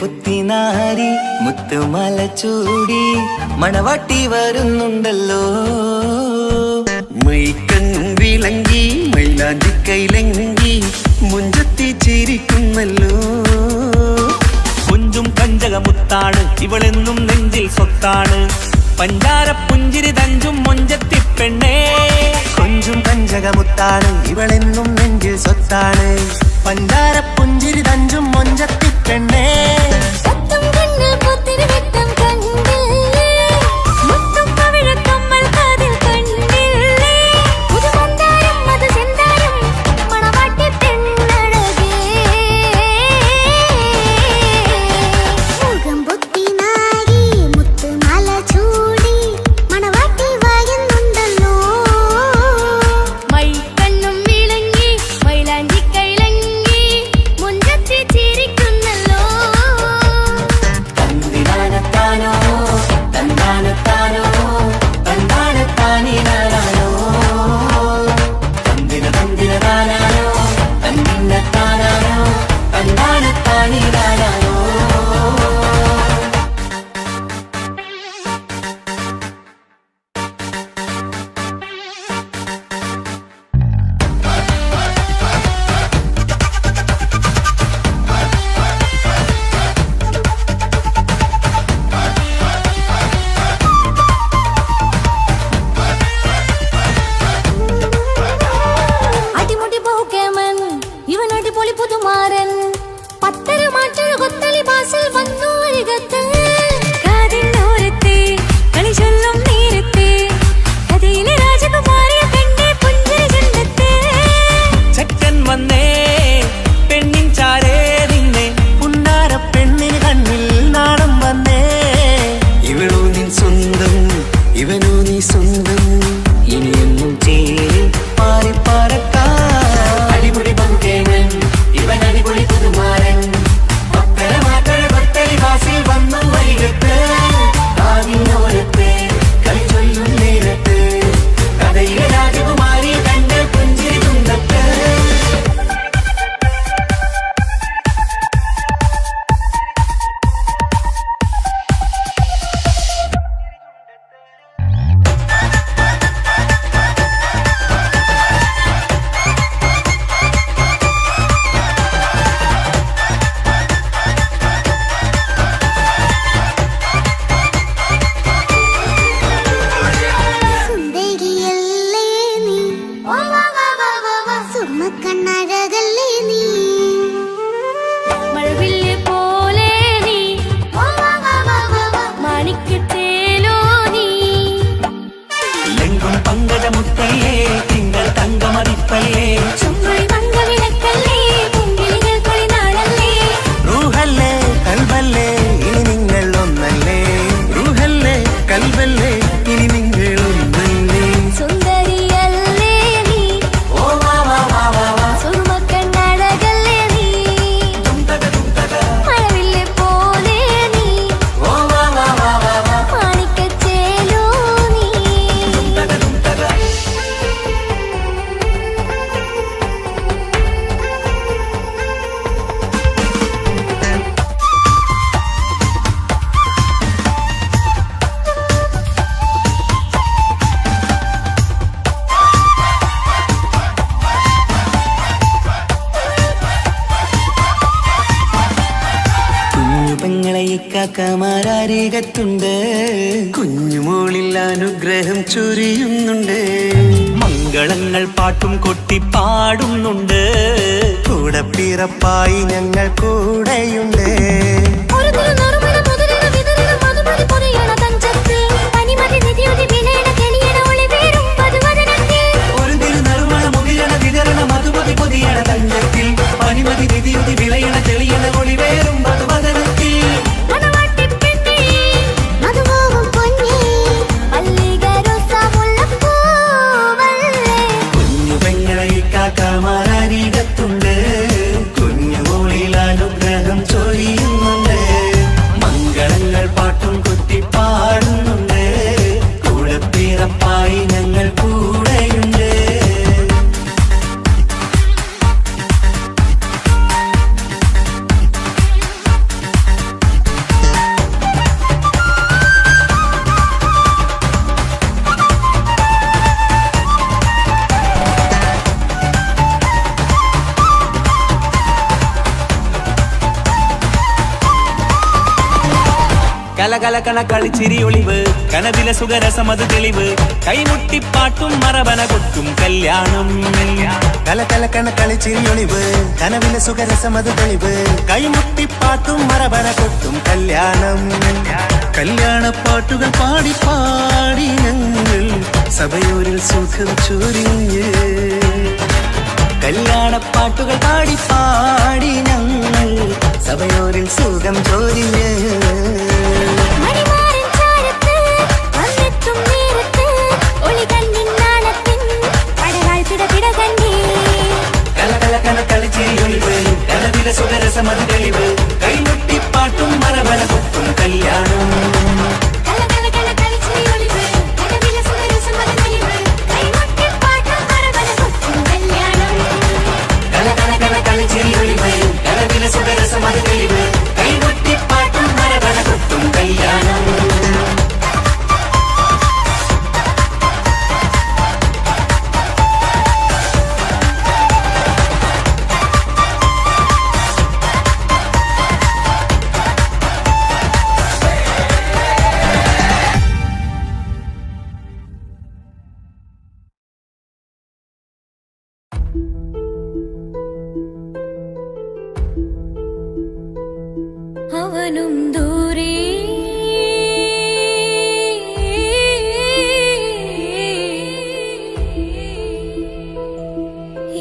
പുത്തിനാരി മുത്തുമല ചൂടി മണവാട്ടി വരുന്നുണ്ടല്ലോ. മൈക്കണ്ണും വിളങ്ങി മൈലാഞ്ചി കൈലങ്കി മുഞ്ചത്തി ചിരിക്കുന്നല്ലോ. കുഞ്ചും കഞ്ചകമുത്താണ് ഇവളെന്നും നെഞ്ചിൽ സ്വത്താണ്. പഞ്ചാര പുഞ്ചിരി തഞ്ചും മൊഞ്ചത്തി പെണ്ണേ. കൊഞ്ചും കഞ്ചകമുത്താണ് ഇവളെന്നും നെഞ്ചിൽ സ്വത്താണ്. പഞ്ചാര പുഞ്ചിരി തഞ്ചും മൊഞ്ചത്തി പെണ്ണേ. കാക്കമാരരികത്തുണ്ട്. കുഞ്ഞുമോളിൽ അനുഗ്രഹം ചൊരിയുന്നുണ്ട്. മംഗളങ്ങൾ പാട്ടും കൊട്ടി പാടുന്നുണ്ട്. കൂടെ പിറപ്പായി ഞങ്ങൾ കൂടെയുണ്ട്. മധുമതി പൊതിയണ തഞ്ചത്തിൽ പനിമതി നിധിയുതി വിളയണ തെളിയണ ഒളിവേറും മധുമതി കലകലകണ കളിച്ചിരി ഒളിവ് കനവില സുഖരസമത് തെളിവ് കൈമുട്ടിപ്പാട്ടും മറവന കൊട്ടും കല്യാണം കലകലക്കണ കളിച്ചിരിയൊളിവ് കനവിലെ സുഖരസമത് തെളിവ് കൈമുട്ടിപ്പാട്ടും മറവന കൊട്ടും കല്യാണം കല്യാണപ്പാട്ടുകൾ പാടി പാടി ഞങ്ങൾ സഭയോരിൽ സുഖം ചൊരിഞ്ഞ് കല്യാണപ്പാട്ടുകൾ പാടി പാടി ഞങ്ങൾ സഭയോരിൽ സുഖം ചൊരിഞ്ഞ് സുഖരസമത് തെളിവ് കൈമുട്ടിപ്പാട്ടും മറവന കൊട്ടും കല്യാണം സുഖരസമത് തെളിവ് കൈമുട്ടിപ്പാട്ടും മറവന കൊട്ടും കല്യാണം അവനും ദൂരെ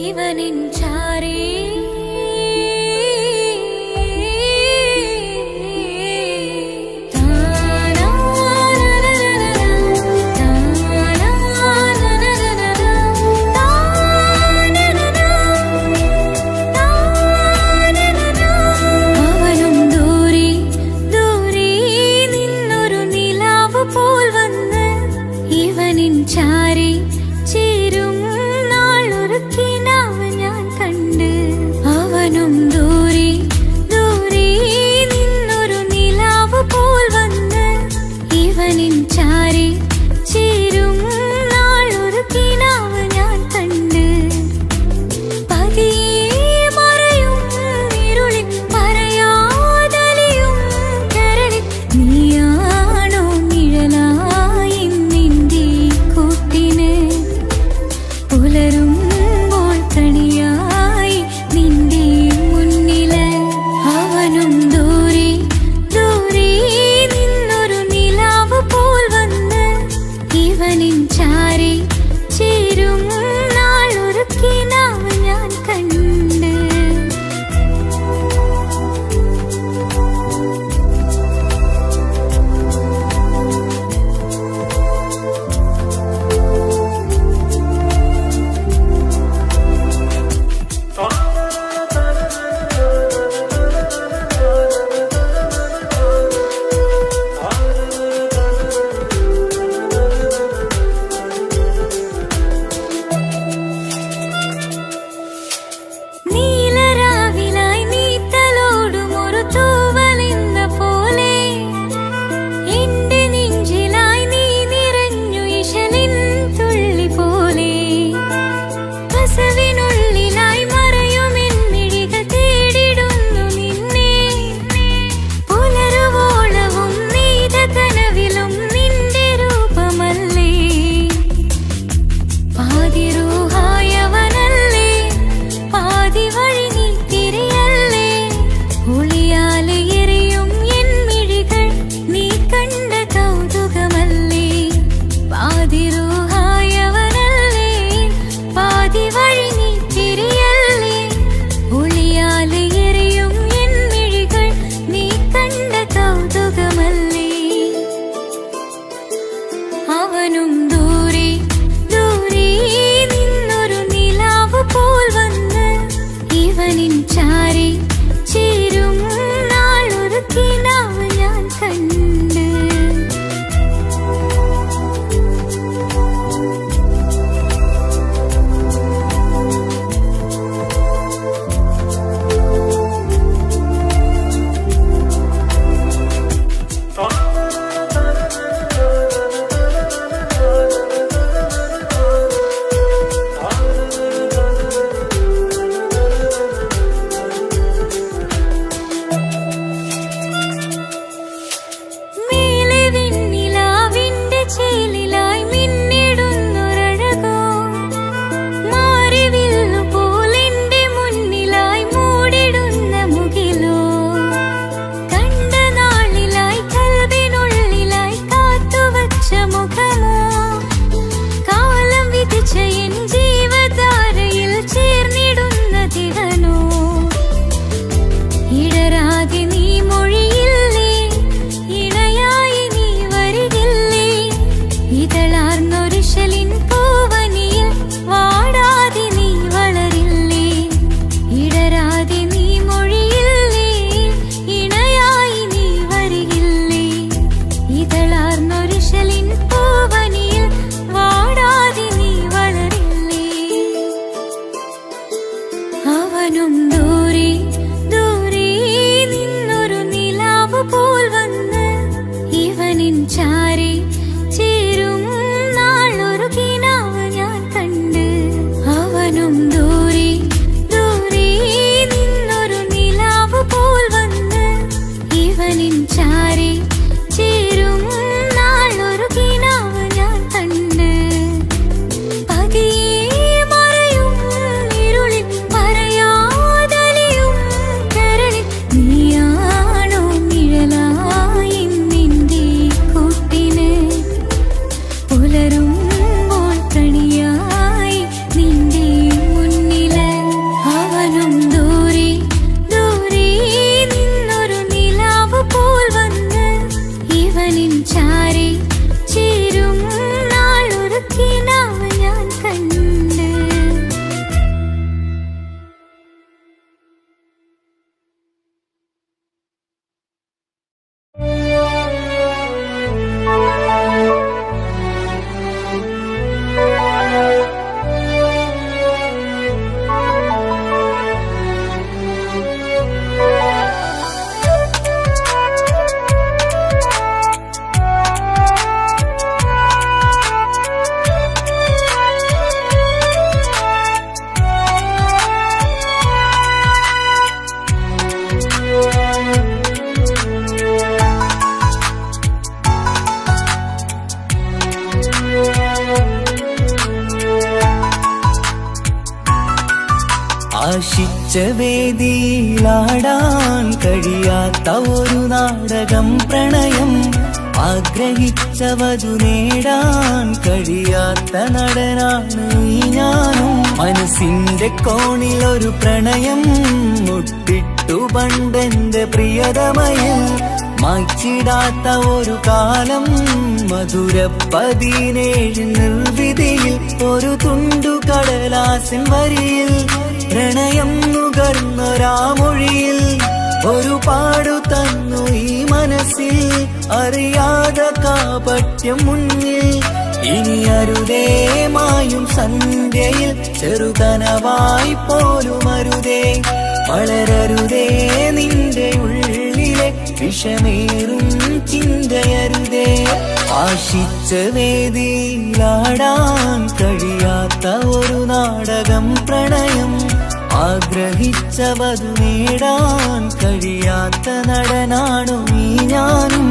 ഇവനിൻ ചാരേ ദൂരെ ഇടരാതെ നീ മൊഴിയില്ലേ, ഇണയായി നീ വരികില്ലേ, ഇതളാർന്നൊരിശലിൻ പൂവനിയിൽ വാടാതെ നീ വളരില്ലേ, ഇടരാതെ നീ മൊഴിയില്ലേ, ഇണയായി നീ വരികില്ലേ, ഇതളാർന്നൊരിശലിൻ പൂവനിയിൽ വാടാതെ നീ വളരില്ലേ. അവനും ദൂരെ ദൂരെ നിന്നൊരു നിലാവ് പോൽ വന്ന് ഇവനിൻ ചാരെ ചേരും നാളൊരു കിനാവ് ഞാൻ കണ്ട്. അവനും ദൂരെ ദൂരെ നിന്നൊരു നിലാവ് പോൽ വന്ന് ഇവനിൻ ചാരെ ചേരും നാളൊരു കിനാവ് ഞാൻ കണ്ട്. പതിയെ മറയും ഇരുളിൽ പറയാതലിയും കരളിൽ നീയാണോ നിഴലായി നിന്റെ കൂട്ടിന്, പുലരുമ്പോൾ കണിയായി നിന്റെ മുന്നില്. അവനും ദൂരെ ദൂരെ നിന്നൊരു നിലാവ് പോൽ വന്ന് ഇവനിൻ ചാരെ ചേരും നാളൊരു കിനാവ് ഞാൻ കണ്ട്. ആശിച്ച വേദിയിലാടാൻ കഴിയാത്ത ഒരു നാടകം പ്രണയം, ആഗ്രഹിച്ചവതു നേടാൻ കഴിയാത്ത നടനാണ് ഈ ഞാനും. മനസ്സിന്റെ കോണിൽ ഒരു പ്രണയം മുട്ടിട്ടു പണ്ടെന്റെ പ്രിയതമയിൽ, മായ്ച്ചിടാത്ത ഒരു കാലം മധുര 17 നിർവിധിയിൽ, ഒരു തുണ്ടു കടലാസിൻ വരിയിൽ പ്രണയം നുകർന്നൊരാമൊഴിയിൽ ഒരു പാടു തന്നു ഈ മനസ്സിൽ, അറിയാതെ കാപട്യം മുന്നിൽ. ഇനി അരുതേ മായും സന്ധ്യയിൽ ചെറുകനവായി പോലും അരുതേ, വളരരുതേ നിന്റെ ഉള്ളിലെ വിഷമേറും ചിന്തയരുതേ. ആശിച്ച വേദിയിലാടാൻ കഴിയാത്ത ഒരു നാടകം പ്രണയം, ആഗ്രഹിച്ചവതു നേടാൻ കഴിയാത്ത നടനാണു നീ ഞാനും.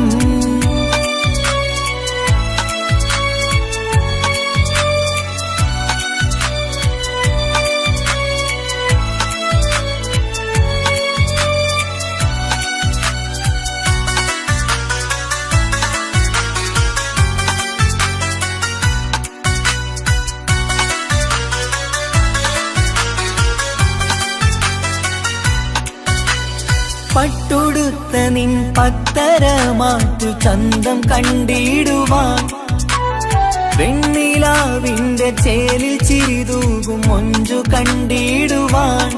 പട്ടുടുത്ത നിൻ പത്തരമാറ്റു ചന്തം കണ്ടിടുവാൻ, വെണ്ണിലാവിന്റെ ചേലിൽ ചിരിതൂകും മൊഞ്ചു കണ്ടിടുവാൻ,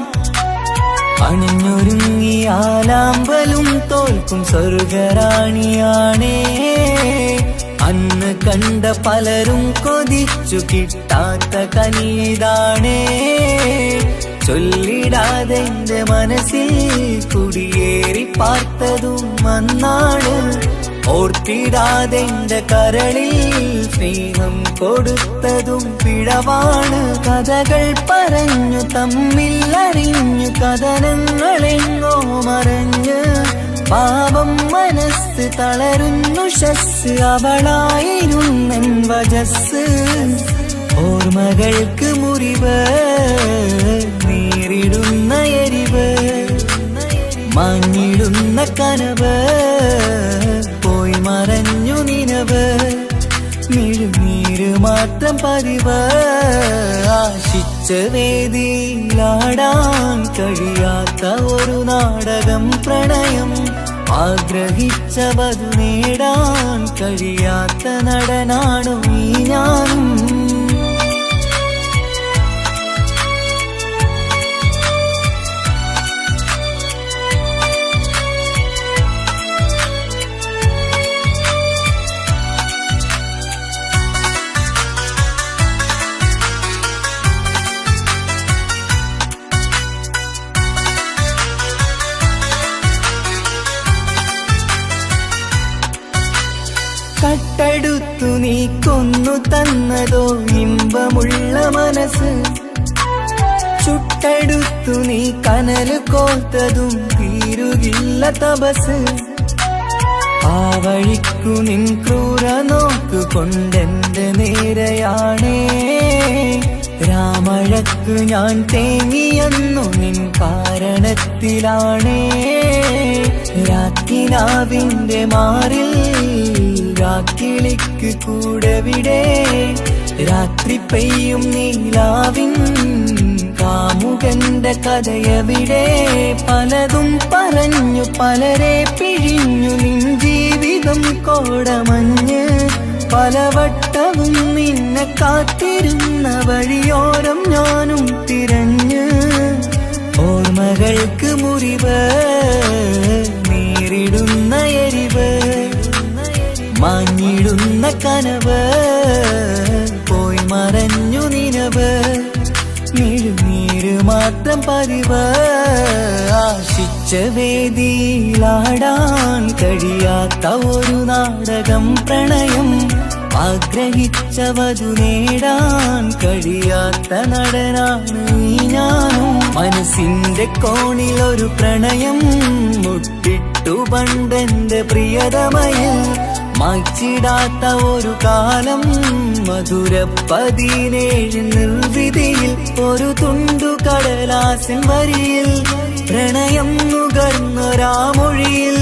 അണിഞ്ഞൊരുങ്ങിയാലാമ്പലും തോൽക്കും സ്വർഗറാണിയാണേ. അന്ന് കണ്ട പലരും കൊതിച്ചു കിട്ടാത്ത കനിതാണേ, ചൊല്ലിടാതെ എന്റെ മനസ്സിൽ കുടിയേറി പാർത്തതും അന്നാണ്, ഓർത്തിടാതെ എന്റെ കരളിൽ സ്നേഹം കൊടുത്തതും പിഴവാണ്. കഥകൾ പറഞ്ഞു തമ്മിൽ അറിഞ്ഞു കഥനങ്ങളെങ്ങോ മറഞ്ഞ്, പാപം മനസ്സ് തളരുന്നു ശസ്, അവളായിരുന്നെൻ വജസ്. ഓർമ്മകൾക്ക് മുറിവ് നേരിടുന്ന എരിവ്, മാഞ്ഞിടുന്ന കനവ് പോയി മറഞ്ഞു നിനവ്, മിഴുനീര് മാത്രം പതിവ്. ആശിച്ച ആശിച്ച വേദിയിലാടാൻ കഴിയാത്ത ഒരു നാടകം പ്രണയം, ആഗ്രഹിച്ചവതു നേടാൻ കഴിയാത്ത നടനാണു ഈ ഞാനും. കട്ടെടുത്തു നീ കൊന്നു തന്നതോ ഇമ്പമുള്ള മനസ്സ്, ചുട്ടെടുത്തു നീ കനല് കോത്തതും തീരുകില്ല തപസ്. ആ വഴിക്കു നിൻ ക്രൂര നോക്കു കൊണ്ടെന്റെ നേരെയാണേ, രാമഴക്കു ഞാൻ തേങ്ങിയെന്നു നിൻ കാരണത്തിലാണേ. രാത്തിനാവിന്റെ മാറിൽ രാക്കിളിക്ക് കൂടവിടെ, രാത്രി പെയ്യും നീലാവിൻ കാമുകന്റെ കഥയവിടെ. പലതും പറഞ്ഞു പലരെ പിഴിഞ്ഞു നിൻ ജീവിതം കോടമഞ്ഞ്, പലവട്ടവും നിന്നെ കാത്തിരുന്ന വഴിയോരം ഞാനും തിരഞ്ഞ്. ഓർമ്മകൾക്ക് മുറിവ് നേരിടുന്ന എരിവ്, മാഞ്ഞിടുന്ന കനവ് പോയി മറഞ്ഞു നിനവ്. നീര് മാത്രം പതിവ്, ആശിച്ച വേദിയിലാടാൻ കഴിയാത്ത ഒരു നാടകം പ്രണയം, ആഗ്രഹിച്ചവതു നേടാൻ കഴിയാത്ത നടനാണ് ഈ ഞാനും. മനസ്സിന്റെ കോണിലൊരു പ്രണയം മുട്ടിട്ടു പണ്ടെന്റെ പ്രിയതമയിൽ, മായ്ച്ചിടാത്ത ഒരു കാലം മധുര 17 നിർവിധിയിൽ. ഒരു തുണ്ടു കടലാസിൻ വരിയിൽ പ്രണയം നുകർന്നൊരാമൊഴിയിൽ,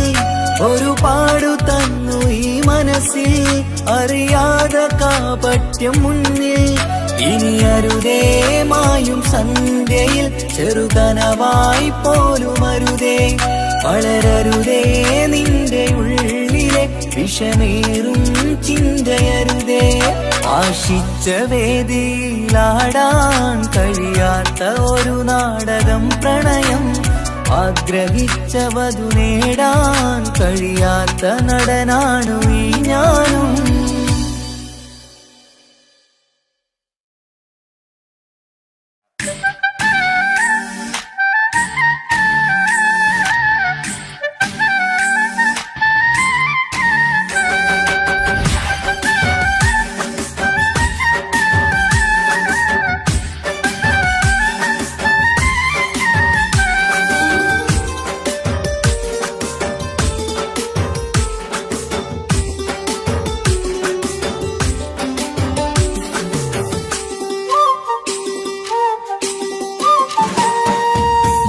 ഒരു പാടു തന്നു ഈ മനസ്സിൽ അറിയാതെ കാപട്യം മുന്നിൽ. ഇനി അരുതേ മായും സന്ധ്യയിൽ ചെറുകനവായി പോലും അരുതേ, വളരരുതേ നിന്റെ ഉള്ളിലെ വിഷമേറും ചിന്തയരുതേ. ആശിച്ച വേദിയിലാടാൻ കഴിയാത്ത ഒരു നാടകം പ്രണയം, ആഗ്രഹിച്ചവതു നേടാൻ കഴിയാത്ത നടനാണു ഈ ഞാനും.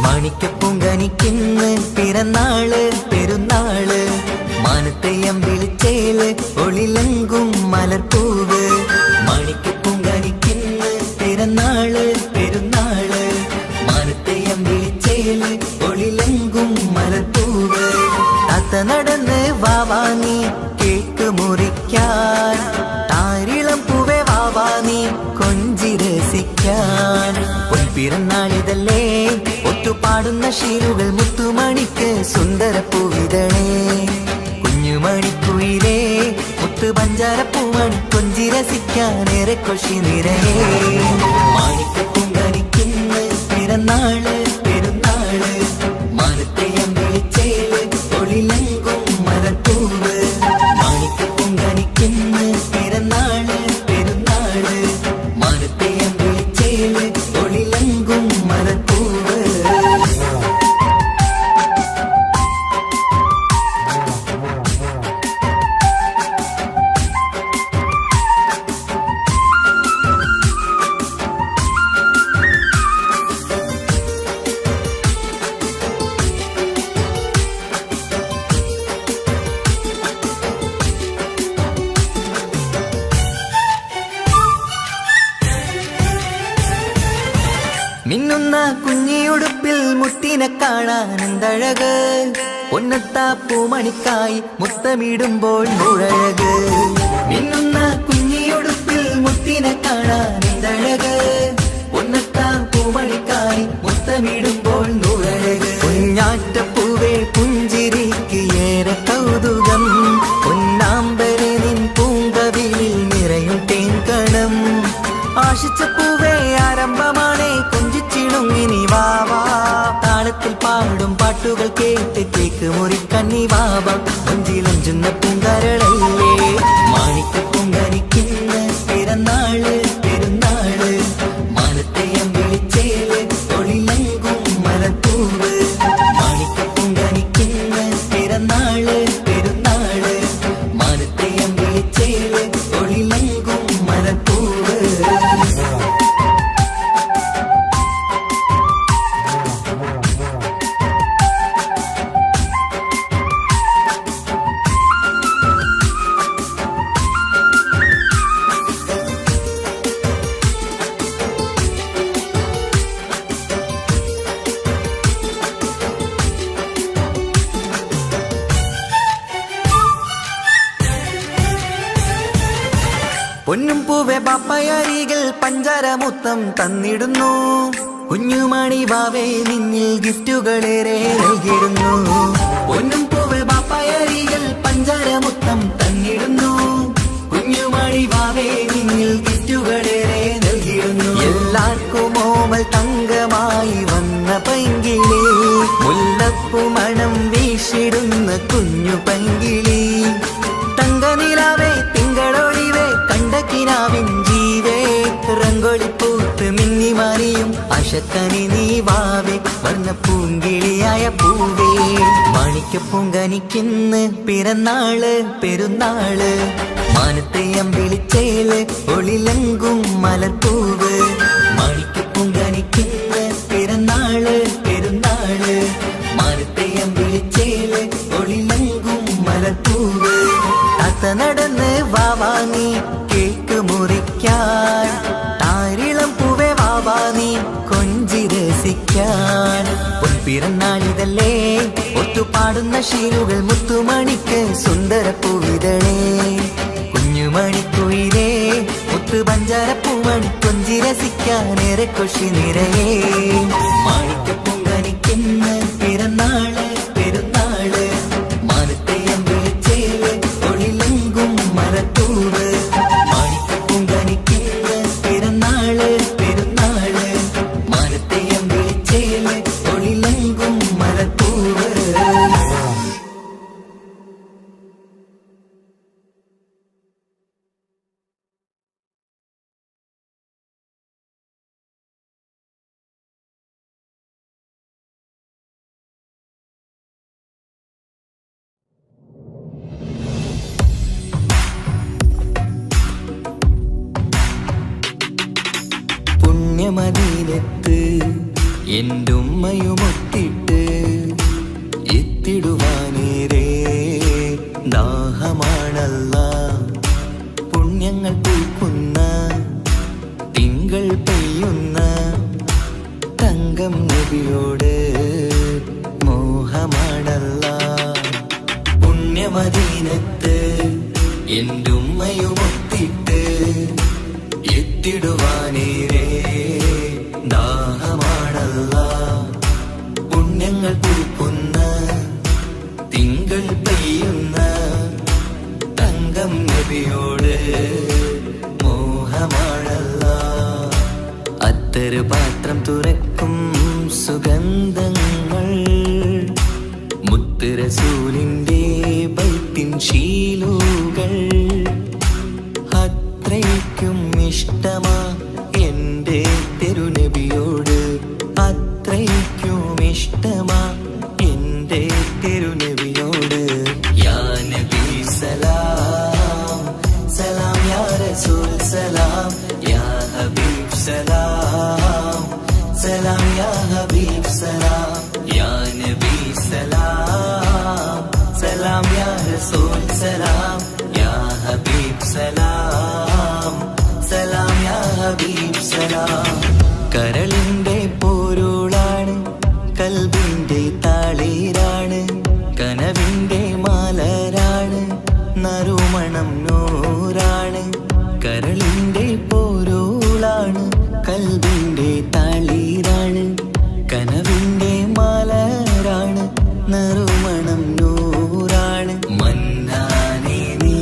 മാണിക്കപ്പൂങ്കനിക്കിന്ന് പിറന്നാള് പെരുന്നാള്, മാനത്തെയം വിളിച്ചേല് ഒളിലങ്കും മലർപ്പൂവ്. മാണിക്കപ്പൂങ്കനിക്കിന്ന് പിറന്നാള് പെരുന്നാള്, മാനത്തെയം വിളിച്ചേല് ഒളിലങ്കും മലർപ്പൂവ്. താത്ത നടന്ന് വാവാനി കേക്ക് മുറിക്കാൻ, താരിളം പൂവേ വാവാനി കൊഞ്ചി രസിക്കാൻ. പൊൻപിറന്നാളിതല്ലേ ഒത്തുപാടുന്ന ശീലുകൾ മുത്തുമണിക്ക് സുന്ദരപ്പൂവിതളേ. കുഞ്ഞുമണിക്കുയിലേ മുത്തു പഞ്ചാരപ്പൂമണി കൊഞ്ചി രസിക്കാനേറെ കൊഷി നിറയേ. മാണിക്കപ്പൂങ്കനിക്കിന്ന് പിറന്നാള് പെരുന്നാള്, മാനത്തെയം വിളിച്ചേല് ഒളിലങ്കും മലർപ്പൂവ്. മാണിക്കപ്പൂങ്കനിക്കിന്ന് പിറന്നാള് പെരുന്നാള്, മാനത്തെയം വിളിച്ചേല് ഒളിലങ്കും മലർപ്പൂവ്. മുത്തിനെ കാണാൻ എന്തഴക് പൊന്നത്താ പൂമണിക്കായി മുത്തമിടുമ്പോൾ നൂഴഴക് മിന്നുന്ന കുഞ്ഞിയൊടുപ്പിൽ മുത്തിനെ കാണാൻ എന്തഴക് പൊന്നത്താ പൂമണിക്കായി മുത്തമിടുമ്പോൾ നൂഴഴക് കുഞ്ഞാറ്റപ്പൂവേ പുഞ്ചിരിക്ക് ഏറെ കൗതുകം പൊന്നാമ്പരെ നിൻ പൂങ്കവിളിൽ നിറയും തേൻകണം ആശിച്ച പൂവേ ആരംഭമാണേ കൊഞ്ചിച്ചിടുങ്ങിനി വാവാ താളത്തിൽ പാടും പാട്ടുകൾ കേട്ട് കേക്ക് മുറിക്കണ്ണി വാവ കൊഞ്ചിലഞ്ചുന്ന പൂങ്കരളല്ലേ മാണിക്ക പൊങ്കനിക്കുന്ന പിറന്നാള് പെരുന്നാള് മാനത്തെയം വിളിച്ചേല് തൊഴിലങ്കും മലപ്പൂവ് മാണിക്ക പൊങ്കനിക്കുന്ന പിറന്നാള് പെരുന്നാള് മാനത്തെയം വിളിച്ചേല് തൊഴിലങ്കും മലപ്പൂവ് പൊന്നും പൂവെ പാപ്പയരികൾ പഞ്ചാരമുത്തം തന്നിടുന്നു കുഞ്ഞുമണി വാവേ നിന്നിൽ ഗിഫ്റ്റുകളേറെ നൽകിടുന്നു പൊന്നും പൂവെ പാപ്പയരികൾ പഞ്ചാരമുത്തം തന്നിടുന്നു കുഞ്ഞുമണി വാവേ നിന്നിൽ ഗിഫ്റ്റുകളേറെ നൽകിടുന്നു എല്ലാവർക്കും ഓമൽ തങ്കമായി വന്ന പൈങ്കിളി മുല്ലപ്പൂ മണം വീശിടുന്ന കുഞ്ഞു പൈങ്കിളി തങ്കനിലാവേ തിങ്കളൊളിവേ കണ്ടക്കിനാവിൻ ജീവേ റംഗോളിപ്പൂത്ത് മിന്നി മാറിയും അശക്കനി നീ വാവേ വർണ്ണ പൂങ്കിളിയായ പൂവേ മാണിക്ക പൊങ്കനിക്കുന്ന് പിറന്നാള് പെരുന്നാള് മാനത്തെയം വിളിച്ചേല് ഒളിലങ്കും മലർപ്പൂവ് മാണിക്ക പൊങ്കനിക്കുന്ന് പിറന്നാള് പെരുന്നാള് മാനത്തെയം വിളിച്ചേല് ഒളിലങ്കും മലർപ്പൂവ് താത്ത നടന്ന് വാവാനി കേക്ക് മുറിക്കാൻ താരിളം പൂവേ വാവാനി കൊഞ്ചി രസിക്കാൻ പൊൻപിറന്നാളിതല്ലേ ഒത്തുപാടുന്ന ശീലുകൾ മുത്തുമണിക്ക് സുന്ദര പൂവിതളേ കുഞ്ഞുമണിക്കുയിലേ മുത്തു പഞ്ചാര പൂമണി കൊഞ്ചി രസിക്കാനേറെ കൊഷി നിറയേ മാണിക്ക പൊങ്കനിക്കുന്ന പിറന്നാള് പെരുന്നാള് മാനത്തെയം വിളിച്ചേല് തൊഴിലങ്കും മലത്തൂവ് മാണിക്ക പൊങ്കനിക്കുന്ന പിറന്നാള് പെരുന്നാള് മാനത്തെയം വിളിച്ചേല് തൊഴിലങ്കും മലത്തൂവ് പുണ്യമദീനത്ത് എൻ്റെ ഉമ്മയുമൊത്തിട്ട് എത്തിടുവാനേരേ ദാഹമാണല്ല പുണ്യങ്ങൾ പൂക്കുന്ന തിങ്കൾ പെയ്യുന്ന തങ്കം നബിയോട് മോഹമാണല്ല പുണ്യമദീനത്ത് എൻ്റെ ഉമ്മയുമൊത്തിട്ട് എത്തിടുവാനേരേ ദാഹമാണല്ല പുണ്യങ്ങൾ പൂക്കുന്ന തിങ്കൾ പെയ്യുന്ന തങ്കം നബിയോട് മോഹമാണല്ല അത്തരു പാത്രം തുറക്കും സുഗന്ധങ്ങൾ മുത്ത് റസൂലിന്റെ ബൈത്തിൻ ശീലുകൾ അത്രയ്ക്കും ഇഷ്ടമാ എൻ്റെ തിരുനബിയോട് അത്രയ്ക്കും ഇഷ്ടമാ എൻ്റെ തിരുനബിയോട് യാ നബി സലാം സലാം യാ റസൂൽ സലാം യാ ഹബീബ് സലാം സലാം യാ ഹബീബ് സലാം യാ നബി സലാം സലാം യാ റസൂൽ സലാം യാ ഹബീബ് സലാം സലാം യാ ഹബീബ് മണം നൂറാണ് മന്നാനേ നീ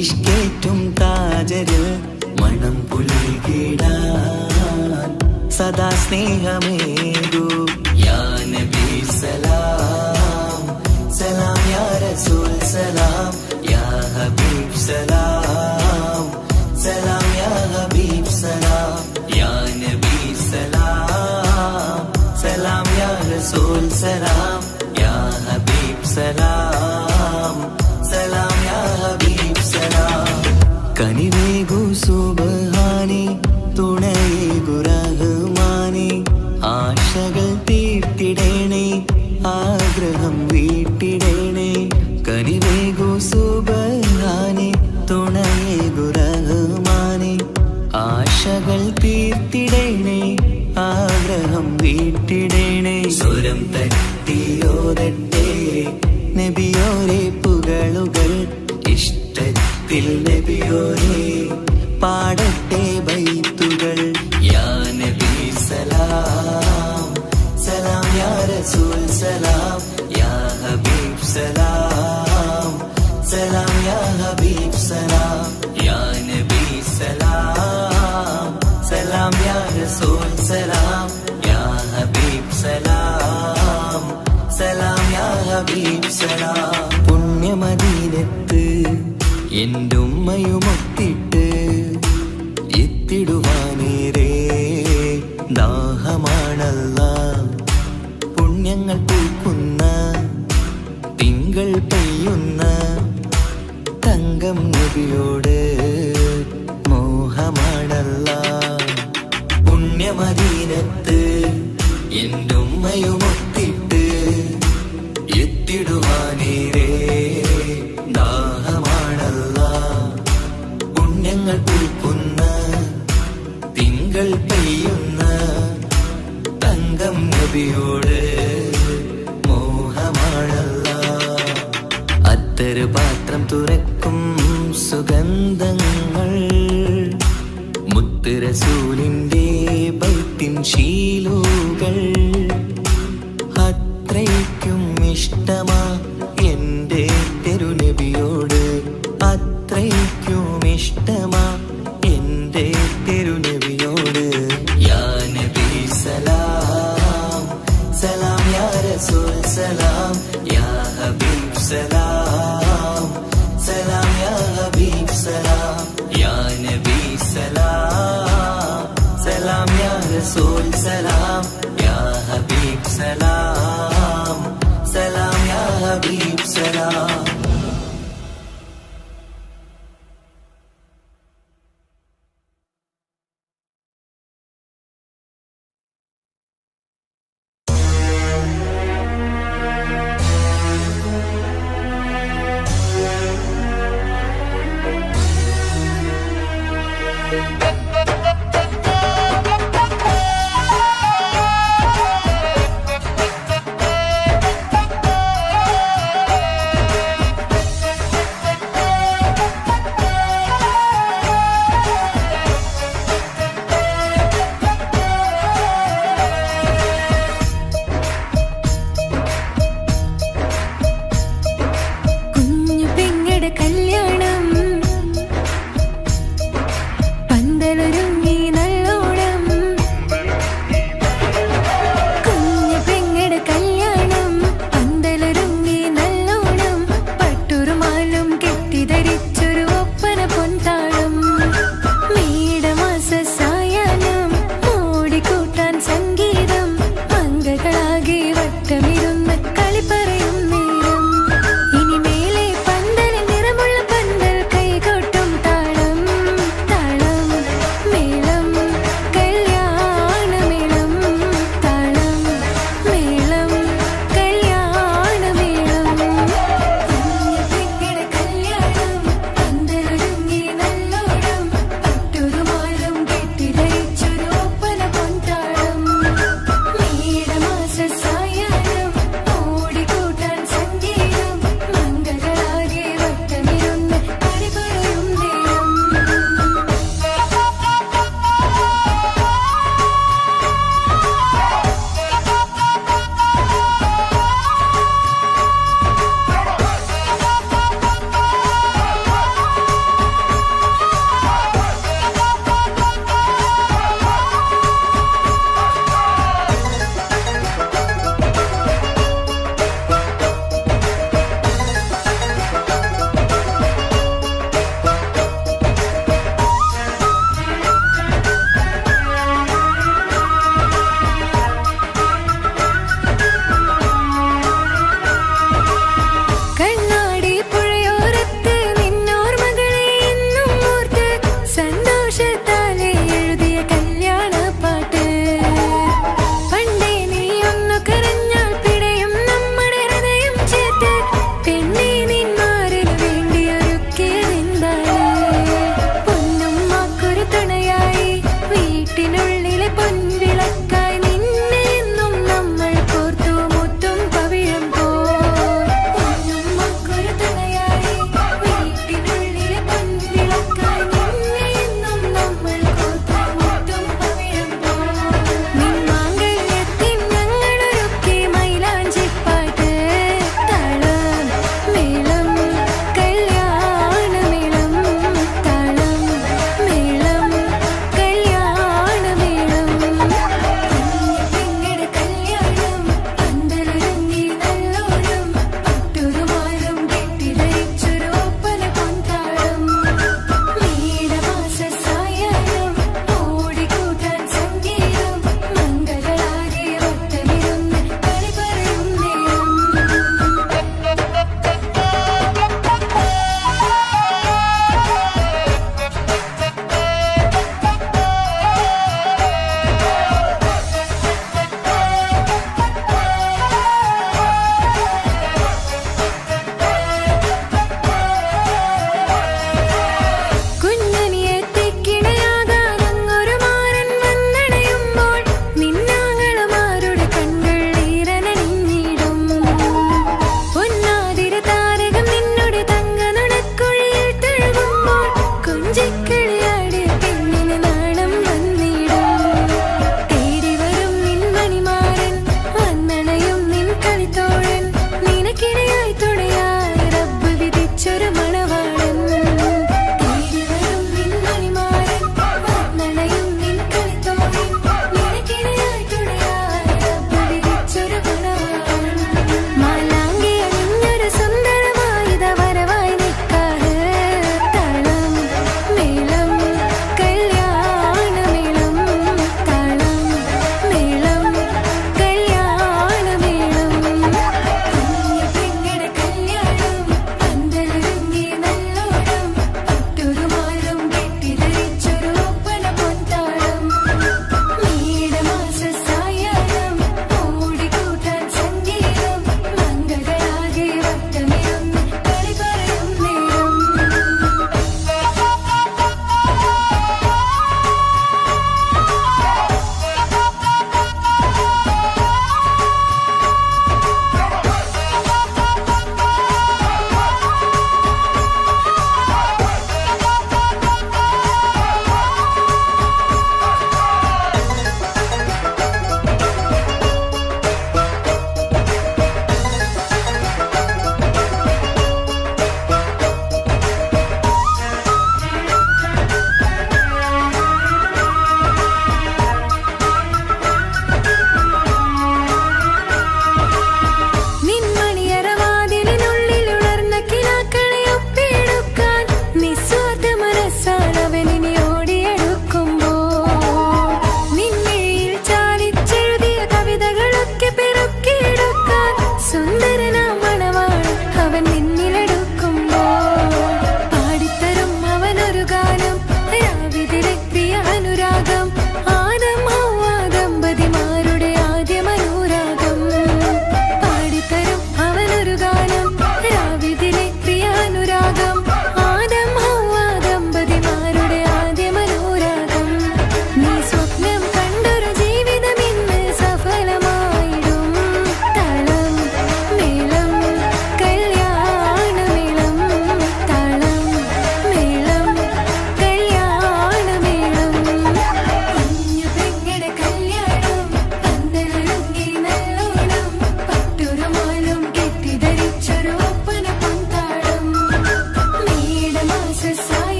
ഇഷ്കേറ്റും താജരിൽ മണം പുൽകിടാൻ സദാ സ്നേഹമേകൂ യാ നബി സലാം സലാം യാ റസൂൽ സലാം യാ ഹബീബ് സലാം സലാം യാ ഹബീബ് സലാം യാ നബി സലാം സലാം യാ റസൂൽ സലാം യാ ഹബീബ് സലാം സലാം യാ ഹബീബ് സലാം കനിവേകു സുബ്ഹാനി തുണയേകു റഹ്മാനി ആശകൾ തീർത്തിടേണേ ആഗ്രഹം വീട്ടിടേണേ കനിവേകു സുബ്ഹാനി തുണയേകു റഹ്മാനി ആശകൾ തീർത്തിടേണേ ആഗ്രഹം വീട്ടിടേണേ സ്വരം തട്ടിയോരട്ടെ നബിയോരെ പുകളുകൾ ഇഷ്ടത്തിൽ നബിയോരെ പാടട്ടെ ബൈത്തുകൾ യാ നബി സലാം സലാം യാ റസൂൽ സലാം യാ ഹബീബ് സലാം സലാം യാ ഹബീബ് സലാം യാ നബി സലാം സലാം യാ റസൂൽ സലാം യാ ഹബീബ് സലാം സലാം യാ ഹബീബ് സലാം പുണ്യമദീനത്ത് എൻ്റെ ഉമ്മയുമൊത്തിട്ട് എത്തിടുവാനേരേ ദാഹമാണല്ല പുണ്യങ്ങൾ പൂക്കുന്ന തിങ്കൾ പെയ്യുന്ന തങ്കം നബിയോട് മോഹമാണല്ല പുണ്യമദീനത്ത് എൻ്റെ ഉമ്മയുമൊത്തിട്ട് എത്തിടുവാനേരേ ദാഹമാണല്ല പുണ്യങ്ങൾ പൂക്കുന്ന തിങ്കൾ പെയ്യുന്ന തങ്കം നബിയോട് മോഹമാണല്ല അത്തര് പാത്രം തുറക്കും സുഗന്ധങ്ങൾ മുത്ത് റസൂലിന്റെ ബൈത്തിൻ ശീലുകൾ അത്രയ്ക്കും ഇഷ്ടമാ എൻ്റെ തിരുനബിയോട് അത്രയ്ക്കും ഇഷ്ടമാ എൻ്റെ തിരുനബിയോട് യാ നബി സലാം സലാം യാ റസൂൽ സലാം യാ ഹബീബ് സലാം സലാം യാ ഹബീബ് സലാം യാ നബി സലാം സലാം യാ റസൂൽ സലാം യാ ഹബീബ് സലാം സലാം യാ ഹബീബ് സലാം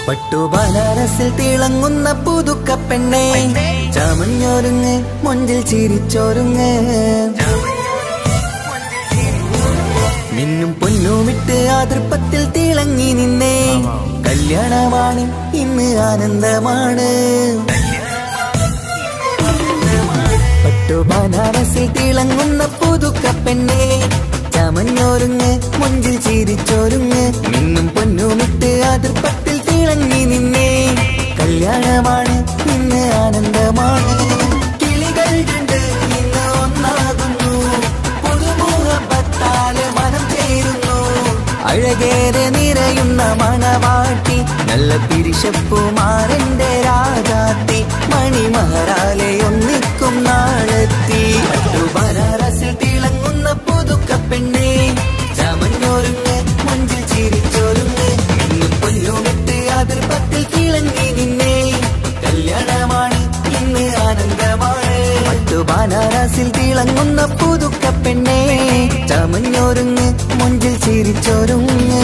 പട്ടു ബനാറസിൽ തിളങ്ങുന്ന പുതുക്ക പെണ്ണെ ചമഞ്ഞൊരുങ്ങ് മൊഞ്ചിൽ ചിരിച്ചൊരുങ്ങ് മിന്നും പൊന്നുമിട്ട് ആതൃപ്പത്തിൽ തിളങ്ങി നിന്നേ കല്യാണമാണ് ഇന്ന് ആനന്ദമാണ് പട്ടു ബനാറസിൽ തിളങ്ങുന്ന പുതുക്ക പെണ്ണെ ചമഞ്ഞൊരുങ്ങ് മൊഞ്ചിൽ ചിരിച്ചൊരുങ്ങ് മിന്നും പൊന്നുമിട്ട് ആതൃപ്പത്തിൽ തിളങ്ങി നിന്നേ കല്യാണമാണ് ഇന്ന് ആനന്ദമാണ് കിളികൾ രണ്ട് ഇന്ന് ഒന്നാകുന്നു പുതുമുഖത്താല് മനം ചേരുന്നു അഴകേറെ നിറയുന്ന മണവാട്ടി നല്ല പിരിശപ്പുമാരന്റെ രാജാത്തി മണിമഹാരാലെ ഒന്നിക്കും നാളെത്തി ബനാറസിൽ തിളങ്ങുന്ന പുതുക്ക പെണ്ണെ ചമഞ്ഞൊരുങ്ങ് മഞ്ചിൽ ചിരിച്ചൊരുങ്ങ് ഇന്ന് പൊന്നുമിട്ട് അതിർപ്പത്തിൽ തിളങ്ങി നിന്നേ കല്യാണമാണ് ഇന്ന് ആനന്ദമാണ് ബനാറസിൽ തിളങ്ങുന്ന പുതുക്ക പെണ്ണെ ചമഞ്ഞൊരുങ്ങ് മഞ്ചിൽ ചിരിച്ചൊരുങ്ങ്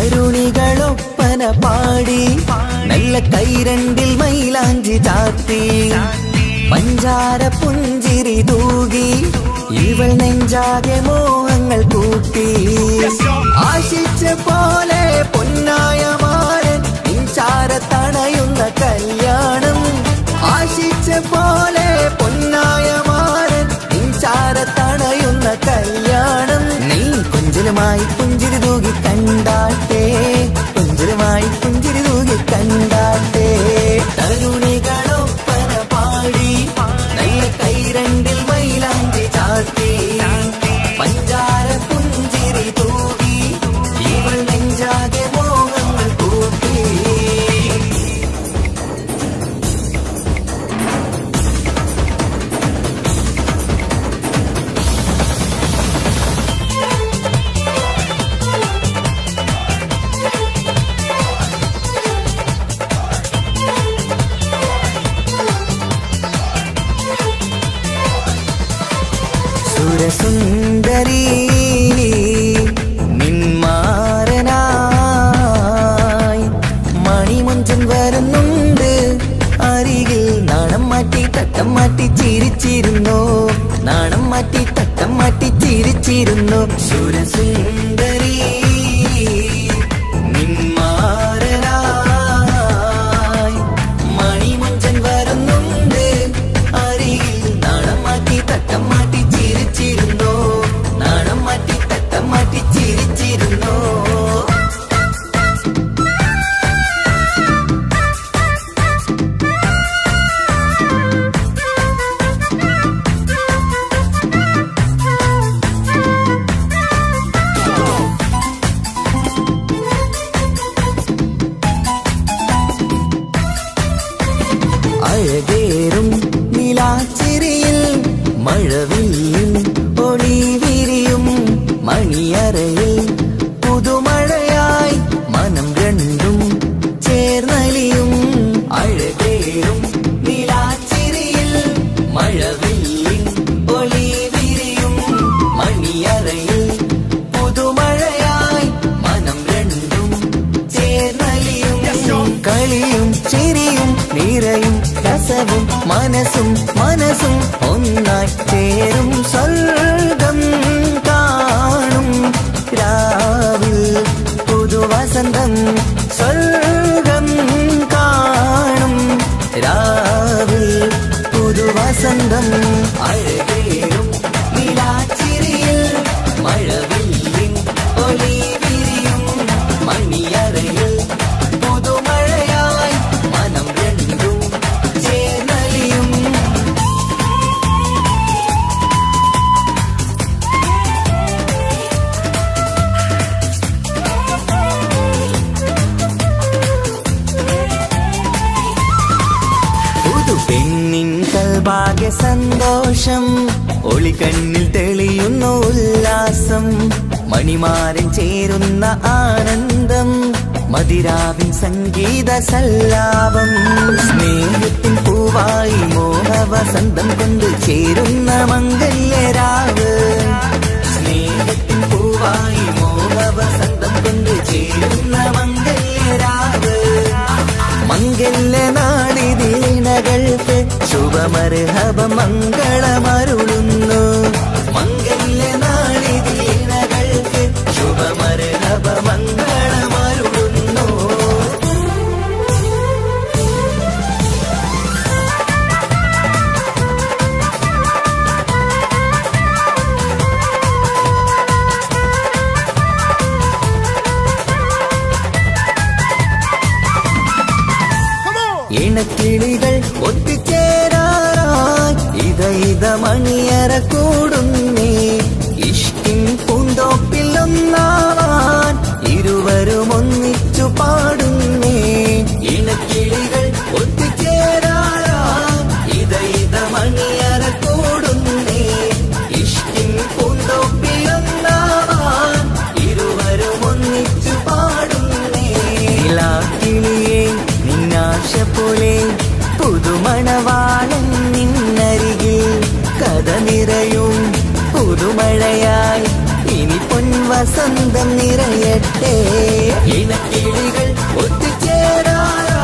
തരുണികളൊപ്പന പാടി നല്ല കൈരണ്ടിൽ മൈലാഞ്ചി ചാർത്തി പഞ്ചാര പുഞ്ചിരി തൂകി ഇവൾ നെഞ്ചാകെ മോഹങ്ങൾ കൂട്ടി ആശിച്ച പോലെ പൊന്നായ മാരൻ നിൻചാര തണയുന്ന കല്യാണം ആശിച്ച പോലെ പൊന്നായ മാരൻ നിൻചാര തണയുന്ന കല്യാണം നീ കൊഞ്ചലുമായി പുഞ്ചിരി തൂകി കണ്ടാട്ടെ കൊഞ്ചലുമായി പുഞ്ചിരി തൂകി കണ്ടാട്ടെ തരുണികളൊപ്പന പാടി നല്ല കൈരണ്ടിൽ മൈലാഞ്ചി ചാർത്തി പഞ്ചാര പുഞ്ചിരി തൂകി ഇവൾ നെഞ്ചാകെ മോഹങ്ങൾ കൂട്ടി സുരസുന്ദരി നിന്മാരനായി മണിമുഞ്ചൻ വരുന്നുണ്ട് അരികിൽ നാണം മാറ്റി തട്ടം മാറ്റി ചിരിച്ചിരുന്നു നാണം മാറ്റി തട്ടം മാറ്റി ചിരിച്ചിരുന്നു സുരസുന്ദരി നിന്മാരനായി മണിമുഞ്ചൻ വരുന്നുണ്ട് അരികിൽ നാണം മാറ്റി തട്ടം മാറ്റി ചിരിച്ചിരുന്നു നാണം മാറ്റി തട്ടം മാറ്റി ചിരിച്ചിരുന്നു അഴകേറും നിലാച്ചിരിയിൽ മഴവില്ലിൻ ഒളി വിരിയും മണിയറയിൽ പുതുമഴയായി മനം രണ്ടും ചേർന്നലിയും അഴകേറും നിലാച്ചിരിയിൽ മഴവില്ലിൻ ഒളി വിരിയും മണിയറയിൽ പുതുമഴയായി മനം രണ്ടും ചേർന്നലിയും കളിയും ചിരിയും നിറയും രസവും മനസ്സും മനസ്സും ഒന്നായി ചേരും സ്വർഗം കാണും രാവിൽ പുതുവസന്തം സ്വർഗം കാണും രാവിൽ പുതുവസന്തം അഴകേറും നിലാച്ചിരിയിൽ മഴവില്ലിൽ സന്തോഷം ഒളിക്കണ്ണിൽ തെളിയുന്നു ഉല്ലാസം മണിമാരൻ ചേരുന്ന ആനന്ദം മതിരാവിൻ സംഗീത സല്ലാപം സ്നേഹത്തിൻ പൂവായി മോഹവസന്തം കൊണ്ട് ചേരുന്ന മംഗല്യരാവ് സ്നേഹത്തിൻ പൂവായി മോഹവസന്തം കൊണ്ട് ചേരുന്ന മംഗല്യരാവ് മംഗല്യ നാടിദീനകൾക്ക് ശുഭമർഹബ മംഗളമരുളുന്നു മംഗല്യ നാടിദീനകൾക്ക് ശുഭമർഹബ മംഗളമരുളുന്നു ഇണക്കിളികൾ ഒത്തുചേരാറായി ഇത മണിയറ കൂടുന്നേ ഇഷ്കിൻ പൂന്തോപ്പിൽ ഒന്നാവാൻ ഇരുവരും ഒന്നിച്ചു പാടുന്നേ ഇണക്കിളികൾ ഒത്തുചേരാറായി ഇത മണിയറ കൂടുന്നേ ഇഷ്കിൻ പൂന്തോപ്പിൽ ഒന്നാവാൻ ഇരുവരും ഒന്നിച്ചു പാടുന്നേ കിളിയേ നിന്നാശ പോലെ പുതുമണവാളൻ നിന്നരികിൽ കഥ നിറയും പുതുമഴയായി ഇനി പൊൻവസന്തം നിറയട്ടെ ഇണക്കിളികൾ ഒത്തുചേരാറായി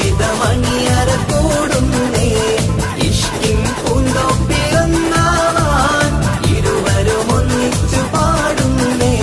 ഇത മണിയറ കൂടുന്നേ ഇഷ്കിൻ പൂന്തോപ്പിലൊന്നാവാൻ ഇരുവരും ഒന്നിച്ചു പാടുന്നേ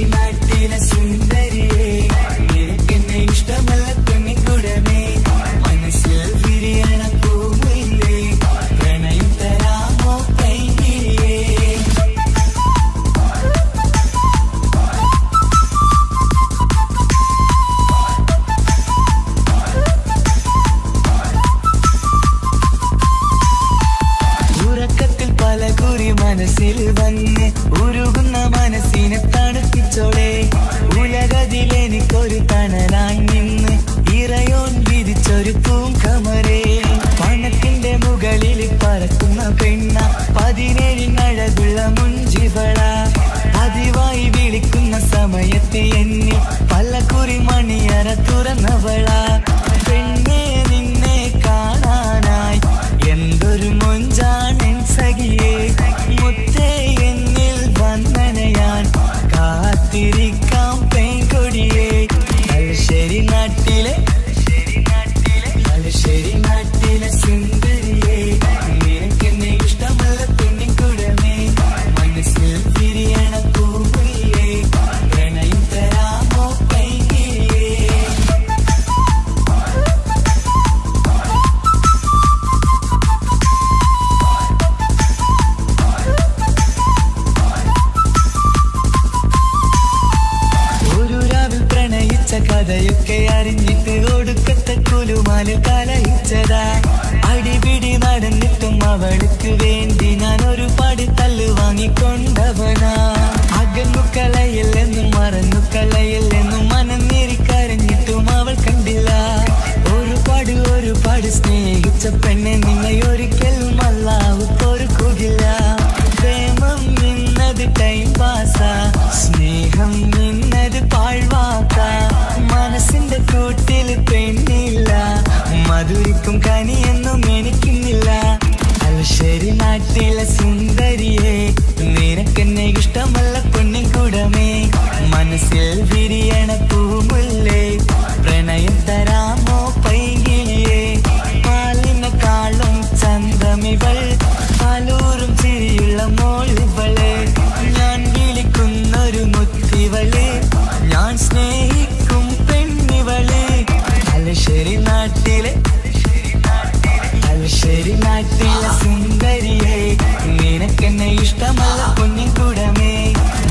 തലശ്ശേരി നാട്ടിലെ സുന്ദരിയെ നിനക്കെന്നെ ഇഷ്ടമല്ല പെണ്ണിക്കുടമേ മനസ്സിൽ വിരിയണ പൂവില്ലേ പ്രണയം തരാമോ കൈകിരിയേ ഉറക്കത്തിൽ പല കുറി മനസ്സിൽ വന്ന് ഉരുകുന്ന മനസ്സിനെ തണുപ്പിച്ചോടെ ഉലകതിലെനിക്കൊരു തണലായി നിന്ന് ഇറയോൻ വിധിച്ചൊരു പൂങ്കമരേ പണത്തിന്റെ മുകളിൽ പറക്കുന്ന പെണ്ണ 17 അഴകുള്ള മുഞ്ചിവള പതിവായി വിളിക്കുന്ന സമയത്ത് എന്നിൽ പല കുറി മണിയറ തുറന്നവള പെണ്ണെ നിന്നെ കാണാനായി എന്തൊരു മൊഞ്ചാണെൻ സഖിയേ മുത്തേ എന്നിൽ വന്ദനയാൻ കാത്തിരിക്കാം പെൺകൊടിയേ തലശ്ശേരി നാട്ടിലെ സുന്ദരിയേ നിനക്കെന്നെ ഇഷ്ടമല്ല പെണ്ണിക്കുടമേ മനസ്സിൽ വിരിയണ പൂവില്ലേ പ്രണയം തരാമോ കൈകിരിയേ ഒരു രാവിൽ പ്രണയിച്ച കഥയൊക്കെ അറിഞ്ഞിട്ട് ഒടുക്കത്തെ കുലുമാലിൽ കലയിച്ചതാ അടിപിടി നടന്നിട്ടും അവൾക്ക് വേണ്ടി ഞാൻ ഒരുപാട് തല്ല് വാങ്ങിക്കൊണ്ടവനാ അകന്നു കളയില്ലെന്നും മറന്നു കളയില്ലെന്നും മനന്നേരിക്കരഞ്ഞിട്ടും അവൾ കണ്ടില്ല ഒരുപാട് സ്നേഹിച്ച പെണ്ണെ നിന്നെ ഒരിക്കലും അല്ലാഹു പൊറുക്കുകയില്ല പ്രേമം നിന്നത് ടൈം പാസാ സ്നേഹം നിന്നത് പാഴ്വാക്ക മനസ്സിന്റെ കൂട്ടിൽ പെണ്ണില്ല മധുരിക്കും കനിയൊന്നും എനിക്കുന്നില്ല തലശ്ശേരി നാട്ടിലെ സുന്ദരിയെ നിനക്കെന്നെ ഇഷ്ടമല്ല പെണ്ണിക്കുടമേ മനസ്സിൽ വിരിയണ പൂമുല്ലേ പ്രണയം തരാമോ പൈകിളിയേ പാലിനെക്കാളും ചന്തമിവൾ പാലൂറും ചിരിയുള്ള മോളിവളെ ഞാൻ വിളിക്കുന്നൊരു മുത്തിവളെ ഞാൻ സ്നേഹിക്കും പെണ്ണിവളെ തലശ്ശേരി നാട്ടിലെ സുന്ദരിയെ നിനക്കെന്നെ ഇഷ്ടമല്ല പൊന്നിക്കുടമേ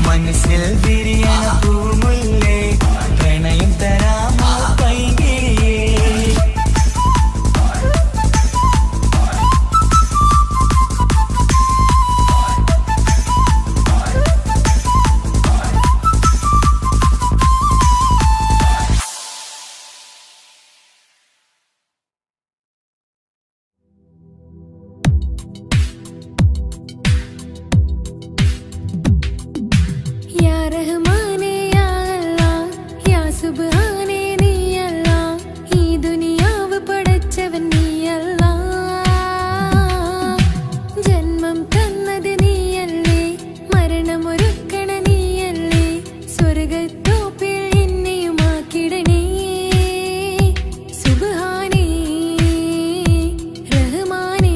മനസ്സിൽ വിരിയണ പൂമുല്ലേ പ്രണയം തരാമോ പൈകിരിയേ या रहमाने या अल्लाह या सुബ്ഹാനേ നീ അല്ലാഹ് ഈ ദുനിയാവ് പടച്ചവൻ നീ അല്ലാഹ് ജന്മം തന്നത് നീയല്ലേ മരണമൊരുക്കണ നീയല്ലേ സ്വർഗ്ഗത്തോപ്പിൽ എന്നെയുമാക്കിടണേ സുബ്ഹാനേ റഹ്മാനേ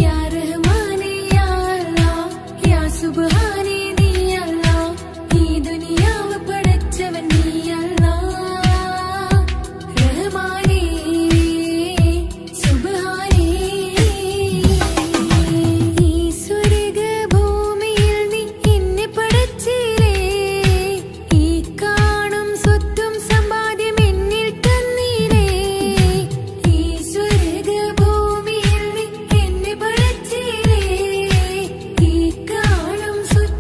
യാ റഹ്മാനേ യാ അല്ലാഹ് യാ സുബ്ഹാനേ നീ അല്ലാഹ് ഈ ദുനിയാവ് പടച്ചവൻ നീ അല്ലാഹ് റഹ്മാനേ സുബ്ഹാനേ ഈ സ്വർഗ്ഗഭൂമിയിൽ നീ എന്നെ പടച്ചില്ലേ ഈ കാണും സ്വത്തും സമ്പാദ്യം എന്നിൽ തന്നില്ലേ ഈ സ്വർഗ്ഗഭൂമിയിൽ നീ എന്നെ പടച്ചില്ലേ ഈ കാണും സ്വത്തും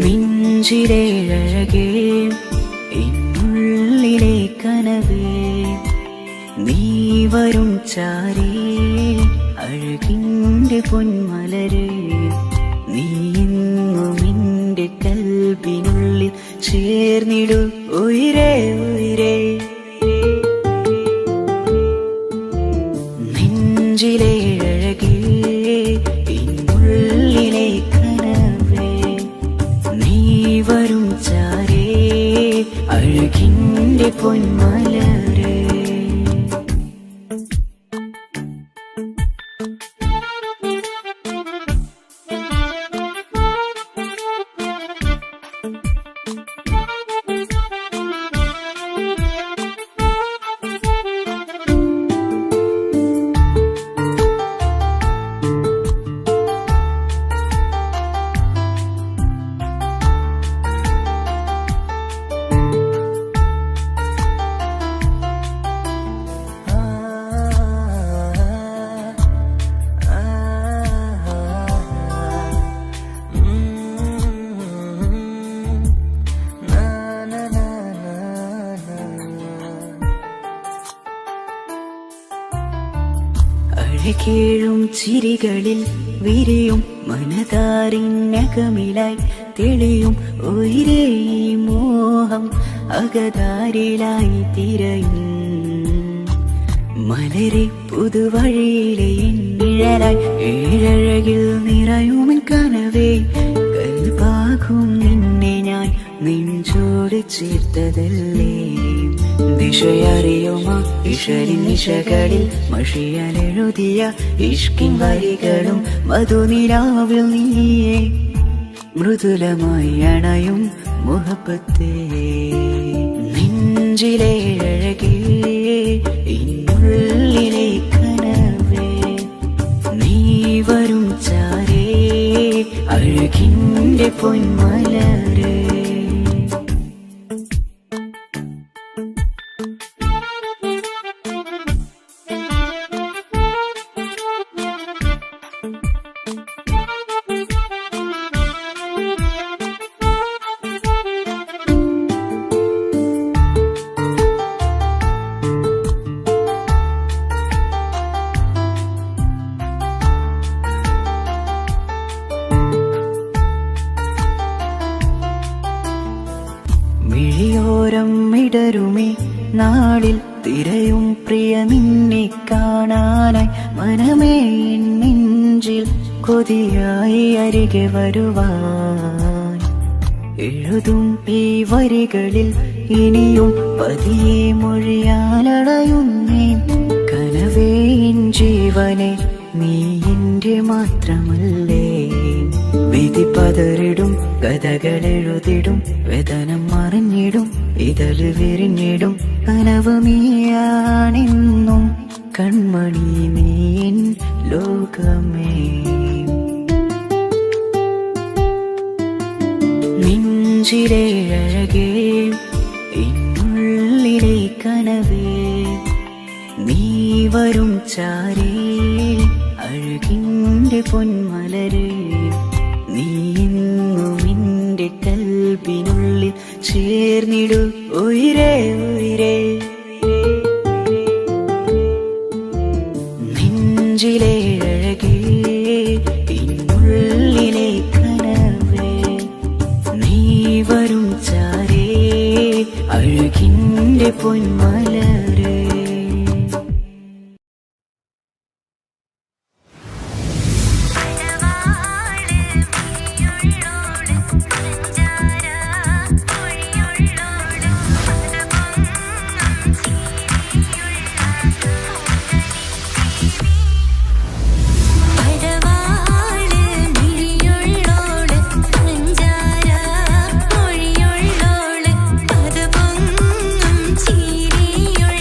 നെഞ്ചിലെ അഴകേ എന്നുള്ളിലെ കനവേ നീ വരും ചാരേ അഴകിൻ്റെ പൊന്മലരേ നീ എന്നും എൻ്റെ കൽബിനുള്ളിൽ ചേർന്നിടു ഉയിരേ ഉയിരേ നെഞ്ചിലെ അഴകേ എന്നുള്ളിലെ കനവേ നീ വരും ചാരേ അഴകിൻ്റെ പൊന്മലരേ അഴകേഴും ചിരികളിൽ വിരിയും മനതാരിനകമിലായി തെളിയും ഉയിരേ മോഹം അകതാരിലായി തിരയും മലരെ പുതുവഴിയിലെ നിഴലായി ഏഴഴകിൽ നിറയുമിൻ കനവേ കൽപാകും നിന്നെ ഞാൻ നെഞ്ചോട് ചേർത്തതല്ലേ ദിശയറിയുമ ഇഷലിൻ നിശകളിൽ മഷിയാലെഴുതിയ ഇഷ്കിൻ വരികളും മധുനിലാവിൽ നീയേ മൃദുലമായി അണയും മുഹബത്തേ നെഞ്ചിലെ അഴകേ ഇന്നുള്ളിലെ കനവേ നീ വരും ചാരേ അഴകിൻ്റെ പൊന്മലരേ മിഴിയോരം ഇടരുമേ നാളിൽ തിരയും പ്രിയ നിന്നെ കാണാനായി മനമേ നെഞ്ചിൽ കൊതിയായി അരികെ വരുവാൻ എഴുതും ഈ വരികളിൽ ഇനിയും പതിയെ മൊഴിയാലടയുന്നേ കനവേ ജീവനെ നീ എൻ്റെ മാത്രമല്ലേ വിധി പതറിടും കഥകളെഴുതിടും വേദനം മറിഞ്ഞിടും ഇതള് വിരിഞ്ഞിടും കനവ് നീയാണെന്നും കൺമണി നീൻ ലോകമേ നെഞ്ചിലെ അഴകേ എന്നുള്ളിലെ കനവേ നീ വരും ചാരേ അഴകിൻ്റെ പൊന്മലരേ നീ എന്നും എൻ്റെ കൽബിനുള്ളിൽ ചേർന്നിടു ഉയിരേ ഉയിരേ നെഞ്ചിലെ അഴകേ എന്നുള്ളിലെ കനവേ നീ വരും ചാരേ അഴകിൻ്റെ പൊന്മലരേ മൊഴിയുള്ളോള് അത് പൊങ്ങും ചിരിയുള്ള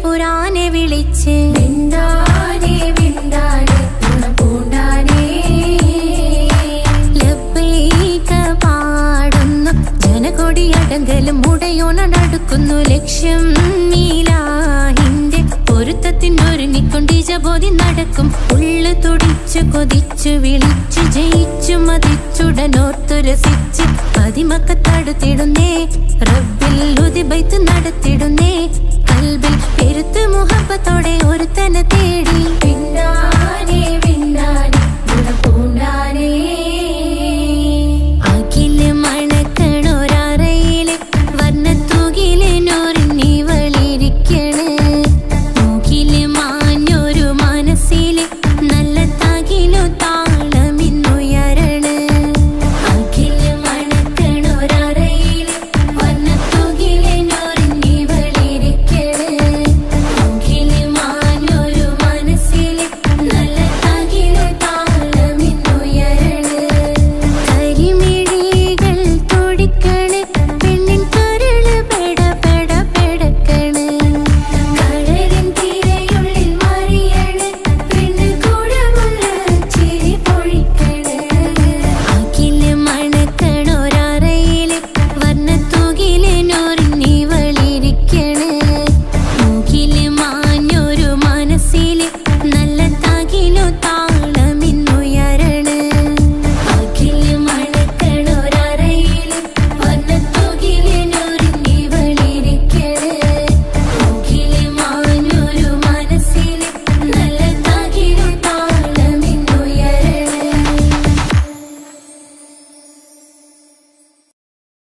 പുരാനെ വിളിച്ച് വിണ്ടാനെ വിണ്ടാനെ പൂണ്ടാനെ ലബ്ബൈക പാടുന്നു ജനകൊടിയടങ്കലും മുടയോണടുക്കുന്നു ലക്ഷ്യം നീലാഹിന്റെ പൊരുത്തത്തിനൊരുങ്ങിക്കൊണ്ട് ജബോധി നടക്കും ഉള്ളു തുടിച്ചു കൊതിച്ചു വിളിച്ചു ജയിച്ചു മതിച്ചുടനോർത്തു രസിച്ച് പതിമക്കത്തടുത്തിടുന്നേ റബ്ബിൽ ഉദിബൈത്ത് നടത്തിടുന്നേ കൽബിൽ പെരുത്ത് മുഹബത്തോടെ ഒരുത്തനെ തേടി